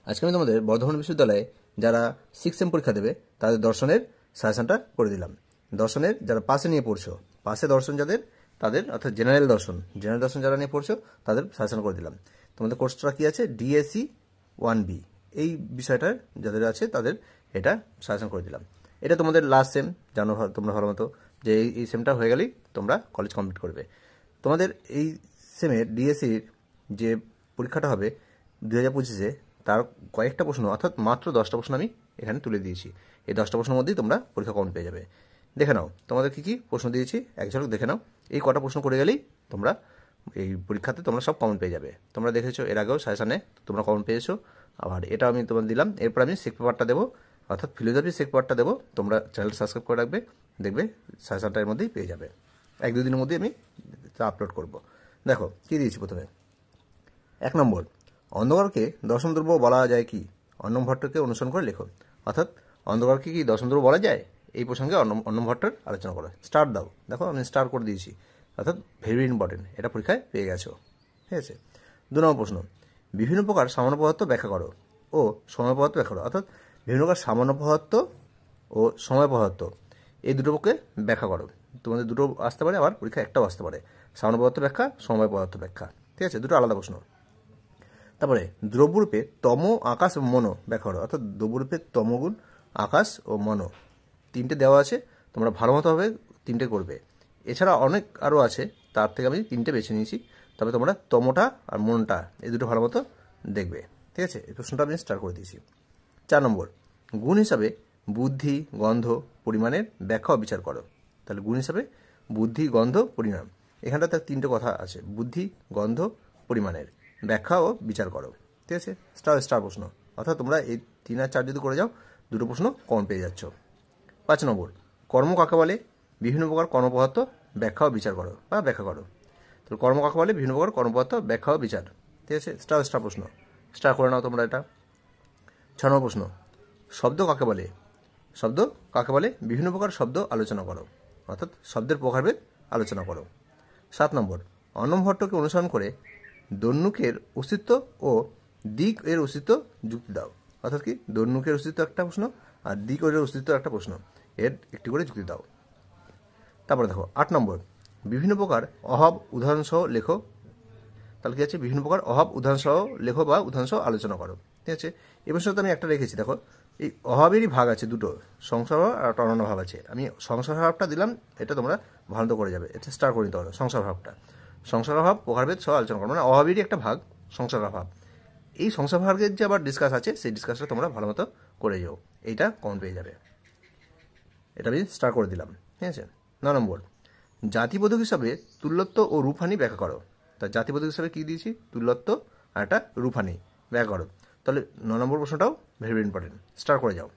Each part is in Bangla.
আজকে আমি তোমাদের বর্ধমান বিশ্ববিদ্যালয়ে যারা 6 সেম পরীক্ষা দেবে তাদের দর্শনের সাজেশনটা করে দিলাম। দর্শনের যারা পাশে নিয়ে পড়ছো, পাশে দর্শন যাদের, তাদের অর্থাৎ জেনারেল দর্শন যারা নিয়ে পড়ছো তাদের সাজেশন করে দিলাম। তোমাদের কোর্সটা কি আছে, ডিএসসি 1B, এই বিষয়টা যাদের আছে তাদের এটা সাজেশন করে দিলাম। এটা তোমাদের লাস্ট সেম, জানো তোমরা ভালো মতো যে এই সেমটা হয়ে গেলেই তোমরা কলেজ কমপ্লিট করবে। তোমাদের এই সেমের ডিএসসির যে পরীক্ষাটা হবে 2025-এ, তার কয়েকটা প্রশ্ন অর্থাৎ মাত্র 10টা প্রশ্ন আমি এখানে তুলে দিয়েছি। এই 10টা প্রশ্নের মধ্যেই তোমরা পরীক্ষা কমন পেয়ে যাবে। দেখে নাও তোমাদের কী কী প্রশ্ন দিয়েছি, এক ঝলক দেখে নাও। এই কটা প্রশ্ন করে গেলেই তোমরা এই পরীক্ষাতে তোমরা সব কমন পেয়ে যাবে। তোমরা দেখেছো এর আগেও সাজেশনে তোমরা কমন পেয়েছো, আবার এটা আমি তোমাদের দিলাম। এরপর আমি সেক পেপারটা দেবো, অর্থাৎ ফিলোসফি সেক পেপারটা দেবো। তোমরা চ্যানেলটা সাবস্ক্রাইব করে রাখবে, দেখবে সাজেশনটা এর মধ্যেই পেয়ে যাবে। 1-2 দিনের মধ্যেই আমি আপলোড করব। দেখো কী দিয়েছি প্রথমে। 1 নম্বর, অন্ধকারকে দর্শন দ্রব্য বলা যায় কি? অন্নম ভট্টকে অনুসরণ করে লেখো। অর্থাৎ অন্ধকারকে কি দর্শন দ্রব্য বলা যায়, এই প্রসঙ্গে অন্নম ভট্টর আলোচনা করো। স্টার দাও, দেখো আমি স্টার করে দিয়েছি, অর্থাৎ ভেরি ইম্পর্টেন্ট, এটা পরীক্ষায় পেয়ে গেছো। ঠিক আছে। 2 নম্বর প্রশ্ন, বিভিন্ন প্রকার সামান্য পদার্থ ব্যাখ্যা করো ও সময় পদার্থ ব্যাখ্যা করো। অর্থাৎ বিভিন্ন প্রকার সামান্য পদার্থ ও সময় পদার্থ, এই দুটোকে ব্যাখ্যা করো। তোমাদের দুটো আসতে পারে, আবার পরীক্ষা একটাও আসতে পারে। সামান্য পদার্থ ব্যাখ্যা, সময় পদার্থ ব্যাখ্যা। ঠিক আছে, দুটো আলাদা প্রশ্ন। তারপরে দ্রব্যরূপে তম, আকাশ ও মনো ব্যাখ্যা করো। অর্থাৎ দ্রব্যরূপে তমগুণ, আকাশ ও মনো, 3টে দেওয়া আছে। তোমরা ভালো মতোভাবে 3টে করবে। এছাড়া অনেক আরও আছে, তার থেকে আমি 3টে বেছে নিয়েছি। তবে তোমরা তমটা আর মনটা এই দুটো ভালো মতো দেখবে। ঠিক আছে, এই প্রশ্নটা আমি স্টার্ট করে দিয়েছি। 4 নম্বর, গুণ হিসাবে বুদ্ধি, গন্ধ, পরিমাণের ব্যাখ্যা ও বিচার করো। তাহলে গুণ হিসাবে বুদ্ধি, গন্ধ, পরিমাণ, এখানটাতে 3টে কথা আছে, বুদ্ধি, গন্ধ, পরিমাণের ব্যাখ্যা ও বিচার করো। ঠিক আছে, স্টার প্রশ্ন। অর্থাৎ তোমরা এই 3 আর 4 যদি করে যাও, দুটো প্রশ্ন কম পেয়ে যাচ্ছ। 5 নম্বর, কর্ম কাকে বলে? বিভিন্ন প্রকার কর্মপদার্থ ব্যাখ্যা ও বিচার করো বা ব্যাখ্যা করো। তো কর্ম কাকে বলে? বিভিন্ন প্রকার কর্মপদার্থ ব্যাখ্যা ও বিচার। ঠিক আছে, স্টার প্রশ্ন, স্টার করে নাও তোমরা এটা। 6 নম্বর প্রশ্ন, শব্দ কাকে বলে? শব্দ কাকে বলে? বিভিন্ন প্রকার শব্দ আলোচনা করো, অর্থাৎ শব্দের প্রকারভেদ আলোচনা করো। 7 নম্বর, অন্নম ভট্টকে অনুসরণ করে দৈন্যুকের অস্তিত্ব ও দিক এর অস্তিত্ব যুক্তি দাও। অর্থাৎ কি, দৈন্যুকের অস্তিত্ব একটা প্রশ্ন, আর দিক এর অস্তিত্ব একটা প্রশ্ন, এর একটি করে যুক্তি দাও। তারপরে দেখো 8 নম্বর, বিভিন্ন প্রকার অভাব উদাহরণসহ লেখো। তাহলে কি আছে, বিভিন্ন প্রকার অভাব উদাহরণসহ লেখো বা উদাহরণসহ আলোচনা করো। ঠিক আছে, এই প্রশ্নটা আমি একটা রেখেছি। দেখো এই অভাবেরই ভাগ আছে দুটো, সংসার ভাব আর অনন্য ভাব আছে। আমি সংসার ভাবটা দিলাম, এটা তোমরা ভালো করে যাবে, এটা স্টার করে নিতে পারো। সংসার ভাবটা, সংসার ভাব প্রকারভেদ সহ আলোচনা করো, মানে অভাবেরই একটা ভাগ সংসার ভাব। এই সংসার ভাগের যে আবার ডিসকাস আছে, সেই ডিসকাসটা তোমরা ভালো মতো করে যাও, এইটা কমন পেয়ে যাবে। এটা আমি স্টার করে দিলাম। ঠিক আছে। 9 নম্বর, জাতিবোধক হিসাবে তুল্যত্ব ও রূপহানি ব্যাখ্যা করো। তা জাতিবোধক হিসাবে কী দিয়েছি? তুল্যত্ব আর একটা রূপহানি ব্যাখ্যা করো। তাহলে 9 নম্বর প্রশ্নটাও ভেরি ইম্পর্টেন্ট, স্টার করে যাও।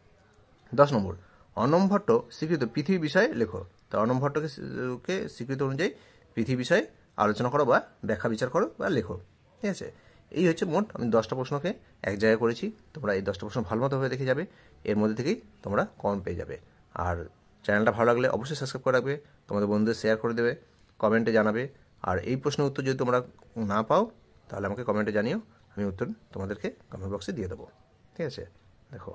10 নম্বর, অন্নম ভট্ট স্বীকৃত পৃথিবী বিষয়ে লেখো। তা অন্নম ভট্টকে স্বীকৃত অনুযায়ী পৃথিবী বিষয়ে আলোচনা করো বা ব্যাখ্যা বিচার করো বা লেখো। ঠিক আছে, এই হচ্ছে মোট আমি 10টা প্রশ্নকে এক জায়গায় করেছি। তোমরা এই 10টা প্রশ্ন ভালো মতোভাবে দেখে যাবে, এর মধ্যে থেকেই তোমরা কমন পেয়ে যাবে। আর চ্যানেলটা ভালো লাগলে অবশ্যই সাবস্ক্রাইব করে রাখবে, তোমাদের বন্ধুদের শেয়ার করে দেবে, কমেন্টে জানাবে। আর এই প্রশ্নের উত্তর যদি তোমরা না পাও, তাহলে আমাকে কমেন্টে জানিও, আমি উত্তর তোমাদেরকে কমেন্ট বক্সে দিয়ে দেবো। ঠিক আছে, দেখো।